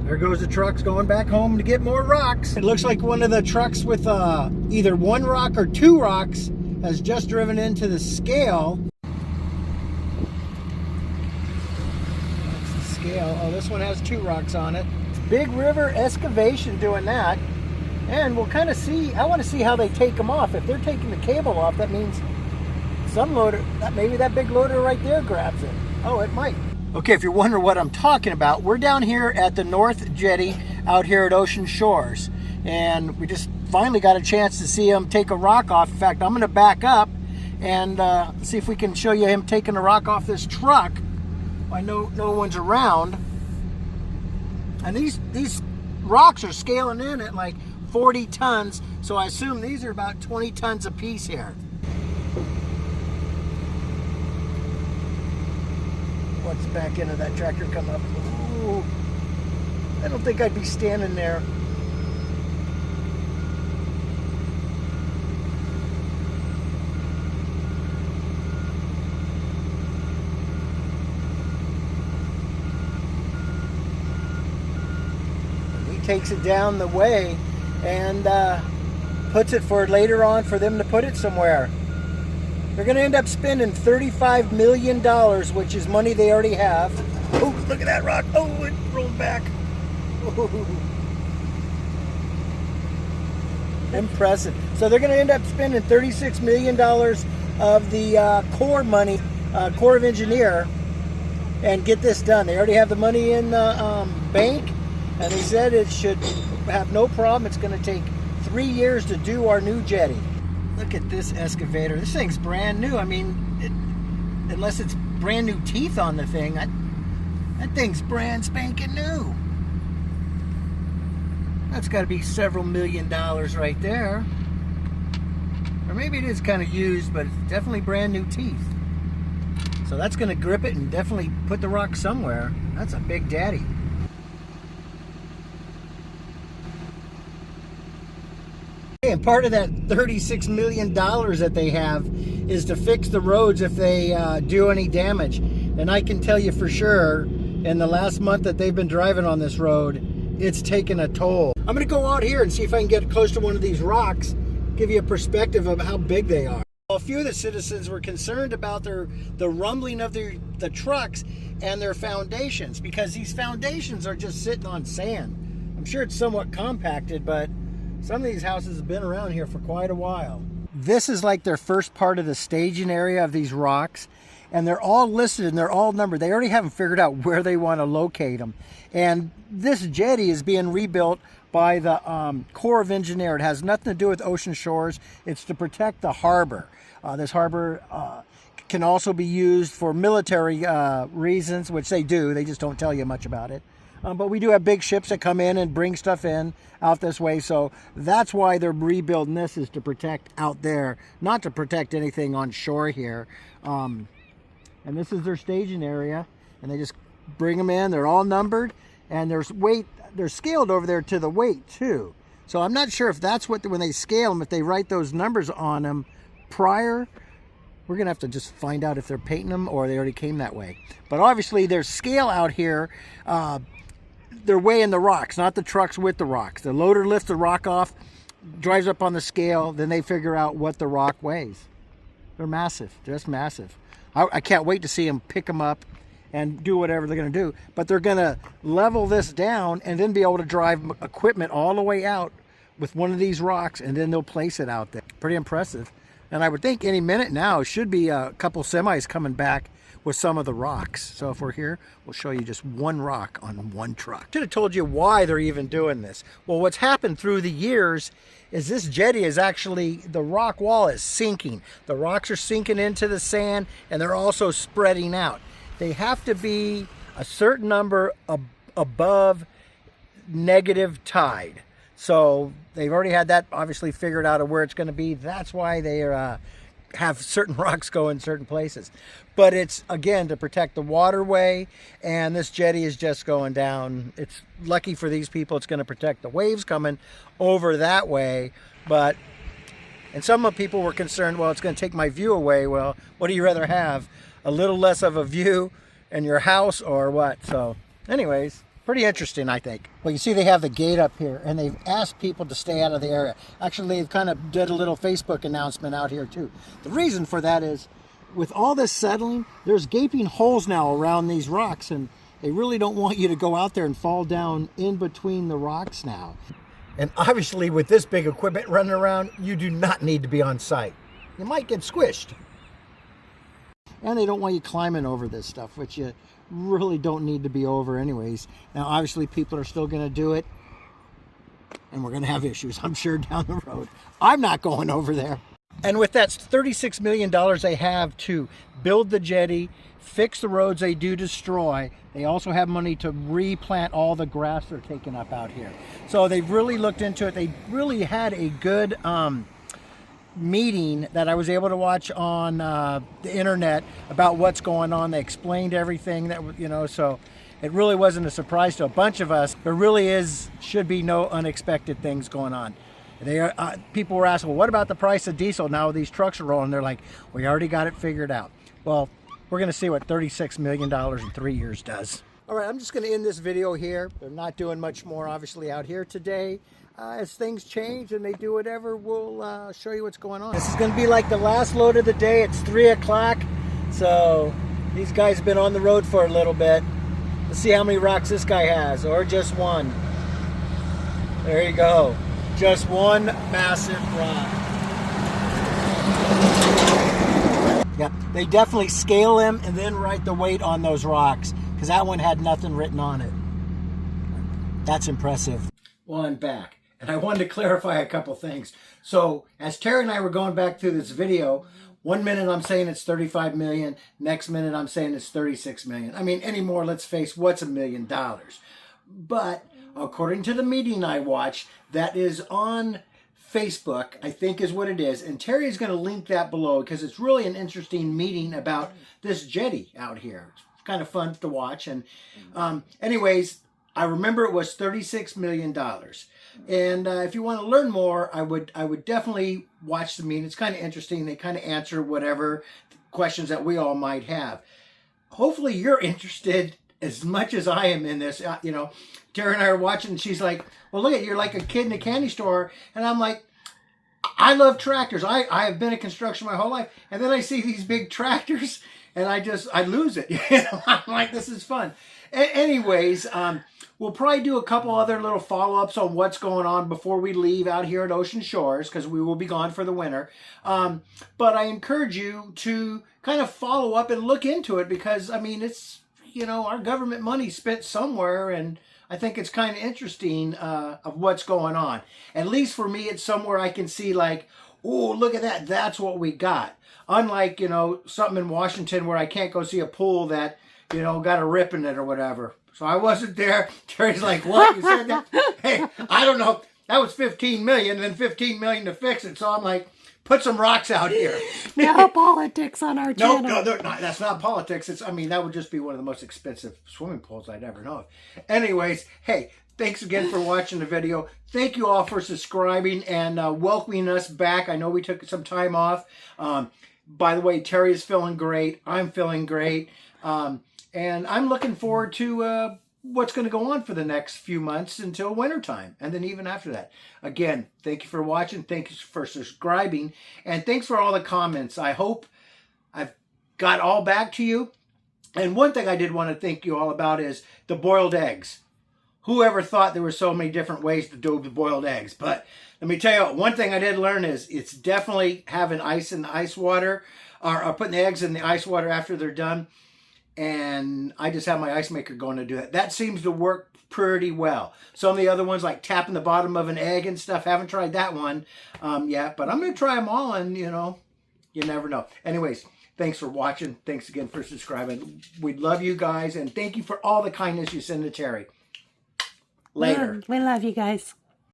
There goes the trucks going back home to get more rocks. It looks like one of the trucks with either one rock or two rocks has just driven into the scale. That's the scale. Oh, this one has two rocks on it. It's Big River Excavation doing that. And we'll kind of see, I want to see how they take them off. If they're taking the cable off, that means some loader, maybe that big loader right there grabs it. Oh, it might. Okay, if you're wondering what I'm talking about, we're down here at the North Jetty out here at Ocean Shores. And we just finally got a chance to see him take a rock off. In fact, I'm going to back up and see if we can show you him taking a rock off this truck. I know no one's around. And these rocks are scaling in at like 40 tons, so I assume these are about 20 tons a piece here. Watch the back end of that tractor come up. Ooh, I don't think I'd be standing there. And he takes it down the way and puts it for later on for them to put it somewhere. They're going to end up spending $35 million, which is money they already have. Oh, look at that rock. Oh, it rolled back. Ooh. Impressive. So they're going to end up spending $36 million of the Corps money, Corps of Engineer, and get this done. They already have the money in the bank, and they said it should have no problem. It's going to take 3 years to do our new jetty. Look at this excavator. This thing's brand new. I mean, unless it's brand new teeth on the thing, that thing's brand spanking new. That's got to be several $1 million right there. Or maybe it is kind of used, but it's definitely brand new teeth. So that's going to grip it and definitely put the rock somewhere. That's a big daddy. And part of that $36 million that they have is to fix the roads if they do any damage. And I can tell you for sure, in the last month that they've been driving on this road, it's taken a toll. I'm going to go out here and see if I can get close to one of these rocks, give you a perspective of how big they are. A few of the citizens were concerned about the rumbling of the trucks and their foundations, because these foundations are just sitting on sand. I'm sure it's somewhat compacted, but some of these houses have been around here for quite a while. This is like their first part of the staging area of these rocks, and they're all listed and they're all numbered. They already haven't figured out where they want to locate them. And this jetty is being rebuilt by the Corps of Engineers. It has nothing to do with Ocean Shores. It's to protect the harbor. This harbor can also be used for military reasons, which they do. They just don't tell you much about it. But we do have big ships that come in and bring stuff in out this way. So that's why they're rebuilding this, is to protect out there, not to protect anything on shore here. And this is their staging area. And they just bring them in. They're all numbered. And there's weight. They're scaled over there to the weight too. So I'm not sure if that's what, when they scale them, if they write those numbers on them prior. We're going to have to just find out if they're painting them or they already came that way. But obviously there's scale out here. They're weighing the rocks, not the trucks with the rocks. The loader lifts the rock off, drives up on the scale, then they figure out what the rock weighs. They're massive, just massive. I can't wait to see them pick them up and do whatever they're going to do. But they're going to level this down and then be able to drive equipment all the way out with one of these rocks, and then they'll place it out there. Pretty impressive. And I would think any minute now should be a couple semis coming back with some of the rocks. So if we're here, we'll show you just one rock on one truck. Should have told you why they're even doing this. Well, what's happened through the years is this jetty is actually, the rock wall is sinking. The rocks are sinking into the sand, and they're also spreading out. They have to be a certain number above negative tide. So they've already had that obviously figured out of where it's going to be. That's why they have certain rocks go in certain places. But it's, again, to protect the waterway, and this jetty is just going down. It's lucky for these people, it's going to protect the waves coming over that way. But, and some of people were concerned, well, it's going to take my view away. Well, what do you rather have? A little less of a view in your house or what? So anyways, Pretty interesting, I think. Well, you see they have the gate up here, and they've asked people to stay out of the area. Actually, they've kind of did a little Facebook announcement out here, too. The reason for that is, with all this settling, there's gaping holes now around these rocks, and they really don't want you to go out there and fall down in between the rocks now. And obviously, with this big equipment running around, you do not need to be on site. You might get squished. And they don't want you climbing over this stuff, which you really don't need to be over anyways. Now, obviously, people are still going to do it, and we're going to have issues, I'm sure, down the road. I'm not going over there. And with that $36 million they have to build the jetty, fix the roads they do destroy, they also have money to replant all the grass they're taking up out here. So they've really looked into it. They really had a good meeting that I was able to watch on the internet about what's going on. They explained everything that, so it really wasn't a surprise to a bunch of us. There really should be no unexpected things going on. People were asking, well, what about the price of diesel now these trucks are rolling? They're like, we already got it figured out. Well, we're going to see what $36 million in 3 years does. All right, I'm just going to end this video here. They're not doing much more, obviously, out here today. As things change and they do whatever, we'll show you what's going on. This is going to be like the last load of the day. It's 3 o'clock, so these guys have been on the road for a little bit. Let's see how many rocks this guy has, or just one. There you go. Just one massive rock. Yep, they definitely scale them and then write the weight on those rocks, because that one had nothing written on it. That's impressive. Well, I'm back, and I wanted to clarify a couple things. So, as Teri and I were going back through this video, 1 minute I'm saying it's 35 million, next minute I'm saying it's 36 million. I mean, anymore, let's face, what's $1 million? But according to the meeting I watched, that is on Facebook, I think is what it is. And Teri is going to link that below because it's really an interesting meeting about this jetty out here. It's kind of fun to watch. And anyways, I remember it was $36 million. And if you want to learn more, I would definitely watch the meeting. It's kind of interesting. They kind of answer whatever questions that we all might have. Hopefully you're interested as much as I am in this. Teri and I are watching, and she's like, well, look at, you're like a kid in a candy store. And I'm like, I love tractors. I have been in construction my whole life. And then I see these big tractors, and I lose it. I'm like, this is fun. Anyways, we'll probably do a couple other little follow-ups on what's going on before we leave out here at Ocean Shores, because we will be gone for the winter. But I encourage you to kind of follow up and look into it, because, I mean, it's, our government money spent somewhere, and I think it's kind of interesting of what's going on. At least for me, it's somewhere I can see like, oh, look at that. That's what we got. Unlike, something in Washington where I can't go see a pool that, got a rip in it or whatever. So I wasn't there. Teri's like, what? You said that? Hey, I don't know. That was 15 million and then 15 million to fix it. So I'm like, put some rocks out here. No politics on our channel. No, that's not politics. That would just be one of the most expensive swimming pools I'd ever know of. Anyways, hey, thanks again for watching the video. Thank you all for subscribing and welcoming us back. I know we took some time off. By the way, Teri is feeling great. I'm feeling great. And I'm looking forward to what's going to go on for the next few months until wintertime, and then even after that. Again, thank you for watching. Thank you for subscribing. And thanks for all the comments. I hope I've got all back to you. And one thing I did want to thank you all about is the boiled eggs. Whoever thought there were so many different ways to do the boiled eggs? But let me tell you, one thing I did learn is it's definitely having ice in the ice water, or putting the eggs in the ice water after they're done. And I just have my ice maker going to do that. That seems to work pretty well. Some of the other ones, like tapping the bottom of an egg and stuff, haven't tried that one yet. But I'm going to try them all, and, you never know. Anyways, thanks for watching. Thanks again for subscribing. We love you guys, and thank you for all the kindness you send to Teri. Later. We love you guys.